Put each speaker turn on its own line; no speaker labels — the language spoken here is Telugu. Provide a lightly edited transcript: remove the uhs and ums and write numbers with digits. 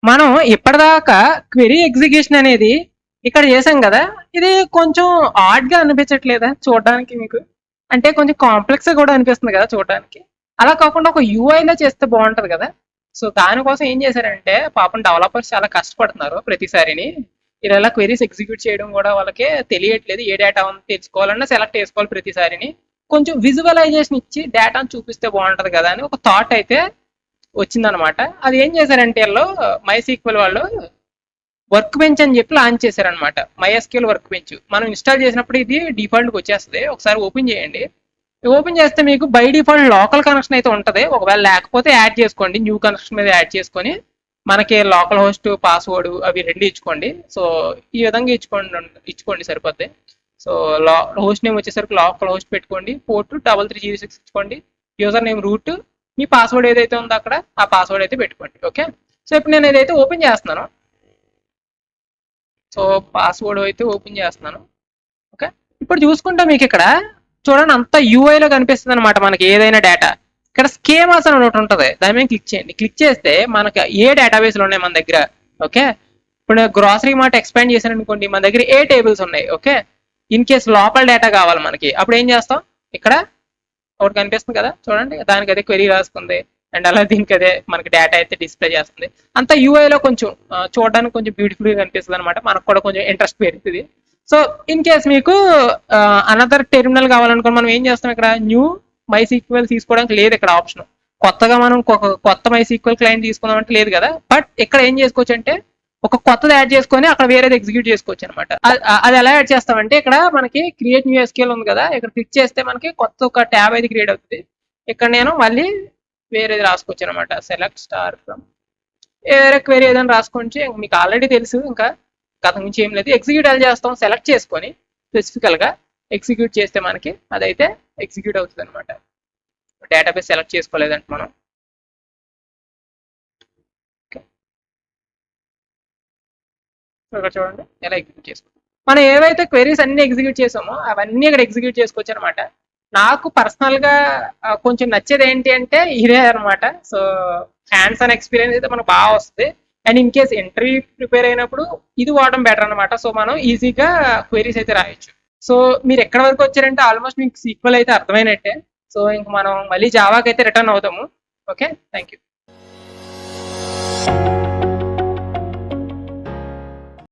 మనం ఇప్పటిదాకా క్వెరీ ఎగ్జిక్యూషన్ అనేది ఇక్కడ చేసాం కదా, ఇది కొంచెం ఆడ్ గా అనిపించట్లేదా చూడడానికి మీకు? అంటే కొంచెం కాంప్లెక్స్ కూడా అనిపిస్తుంది కదా చూడడానికి. అలా కాకుండా ఒక UI లో చేస్తే బాగుంటది కదా. సో దానికోసం ఏం చేశారంటే పాపం డెవలపర్స్ చాలా కష్టపడుతున్నారు ప్రతిసారిని. ఇలా క్వెరీస్ ఎగ్జిక్యూట్ చేయడం కూడా వాళ్ళకి తెలియట్లేదు. ఏ డేటా తెచ్చుకోవాలన్నా సెలెక్ట్ చేసుకోవాలి ప్రతిసారిని. కొంచెం విజువలైజేషన్ ఇచ్చి డేటాను చూపిస్తే బాగుంటది కదా అని ఒక థాట్ అయితే వచ్చిందనమాట. అది ఏం చేశారంటే వీళ్ళు MySQL వాళ్ళు వర్క్ బెంచ్ అని చెప్పి లాంచ్ చేశారనమాట. MySQL వర్క్ బెంచ్ మనం ఇన్స్టాల్ చేసినప్పుడు ఇది డిఫాల్ట్కి వచ్చేస్తుంది. ఒకసారి ఓపెన్ చేయండి. ఓపెన్ చేస్తే మీకు బై డిఫాల్ట్ లోకల్ కనెక్షన్ అయితే ఉంటుంది. ఒకవేళ లేకపోతే యాడ్ చేసుకోండి, న్యూ కనెక్షన్ మీద యాడ్ చేసుకొని మనకి లోకల్ హోస్ట్ పాస్వర్డ్ అవి రెండు ఇచ్చుకోండి. సో ఈ విధంగా ఇచ్చుకోండి సరిపోద్ది. సో హోస్ట్ నేమ్ వచ్చేసరికి లోకల్ హోస్ట్ పెట్టుకోండి, పోర్ట్ 3306 ఇచ్చుకోండి, యూజర్ నేమ్ రూట్, మీ పాస్వర్డ్ ఏదైతే ఉందో అక్కడ ఆ పాస్వర్డ్ అయితే పెట్టుకోండి. ఓకే, సో ఇప్పుడు నేను ఏదైతే ఓపెన్ చేస్తున్నాను, సో పాస్వర్డ్ అయితే ఓపెన్ చేస్తున్నాను. ఓకే, ఇప్పుడు చూసుకుంటే మీకు ఇక్కడ చూడండి అంతా యూఐలో కనిపిస్తుంది అనమాట. మనకి ఏదైనా డేటా ఇక్కడ స్కీమాస్ అని ఒకటి ఉంటుంది, దాని మీద క్లిక్ చేయండి. క్లిక్ చేస్తే మనకి ఏ డేటాబేస్లు ఉన్నాయి మన దగ్గర. ఓకే, ఇప్పుడు గ్రాసరీ మార్ట్ ఎక్స్పాండ్ చేశాను అనుకోండి, మన దగ్గర ఏ టేబుల్స్ ఉన్నాయి. ఓకే, ఇన్ కేస్ లోపల డేటా కావాలి మనకి, అప్పుడు ఏం చేస్తాం, ఇక్కడ ఒకటి కనిపిస్తుంది కదా చూడండి, దానికి అదే క్వెరీ రాస్తుంది అండ్ అలా దీనికి అదే మనకి డేటా అయితే డిస్ప్లే చేస్తుంది. అంతా యూఐలో కొంచెం చూడడానికి కొంచెం బ్యూటిఫుల్గా కనిపిస్తుంది అనమాట. మనకు కూడా కొంచెం ఇంట్రెస్ట్ పెరుగుతుంది. సో ఇన్ కేస్ మీకు అనదర్ టెర్మినల్ కావాలనుకో మనం ఏం చేస్తాం, ఇక్కడ న్యూ MySQL తీసుకోవడానికి లేదు ఇక్కడ ఆప్షన్. కొత్తగా మనం కొత్త MySQL క్లయింట్ తీసుకుందాం అంటే లేదు కదా. బట్ ఇక్కడ ఏం చేసుకోవచ్చు అంటే ఒక కొత్తది యాడ్ చేసుకొని అక్కడ వేరేది ఎగ్జిక్యూట్ చేసుకోవచ్చు అనమాట. అది ఎలా యాడ్ చేస్తామంటే ఇక్కడ మనకి క్రియేట్ న్యూ SQL ఉంది కదా, ఇక్కడ క్లిక్ చేస్తే మనకి కొత్త ఒక ట్యాబ్ అయితే క్రియేట్ అవుతుంది. ఇక్కడ నేను మళ్ళీ వేరేది రాసుకోవచ్చు అనమాట. సెలెక్ట్ స్టార్ ఫ్రమ్ వేరే క్వెరీ ఏదైనా రాసుకోవచ్చు. మీకు ఆల్రెడీ తెలుసు, ఇంకా గత నుంచి ఏం లేదు. ఎగ్జిక్యూట్ ఎలా చేస్తాం, సెలెక్ట్ చేసుకొని స్పెసిఫికల్ గా ఎగ్జిక్యూట్ చేస్తే మనకి అదైతే ఎగ్జిక్యూట్ అవుతుంది అనమాట. డేటాబేస్ సెలెక్ట్ చేసుకోలేదంటే మనం ఇక్కడ చూడండి ఎలా ఎగ్జిక్యూట్ చేసుకోవచ్చు. మనం ఏవైతే క్వెరీస్ అన్ని ఎగ్జిక్యూట్ చేసామో అవన్నీ ఇక్కడ ఎగ్జిక్యూట్ చేసుకోవచ్చు అనమాట. నాకు పర్సనల్ గా కొంచెం నచ్చేది ఏంటి అంటే ఇదే అనమాట. సో హ్యాండ్స్ ఆన్ ఎక్స్పీరియన్స్ అయితే మనకు బాగా వస్తుంది. And in case interview prepare అయినప్పుడు ఇది వాడడం బెటర్ అనమాట. సో మనం ఈజీగా క్వెరీస్ అయితే రాయొచ్చు. సో మీరు ఎక్కడ వరకు వచ్చారంటే ఆల్మోస్ట్ మీకు సీక్వెల్ అయితే అర్థమైనట్టే. సో ఇంక మనం మళ్ళీ జావాకి అయితే రిటర్న్ అవుతాము. Okay, thank you.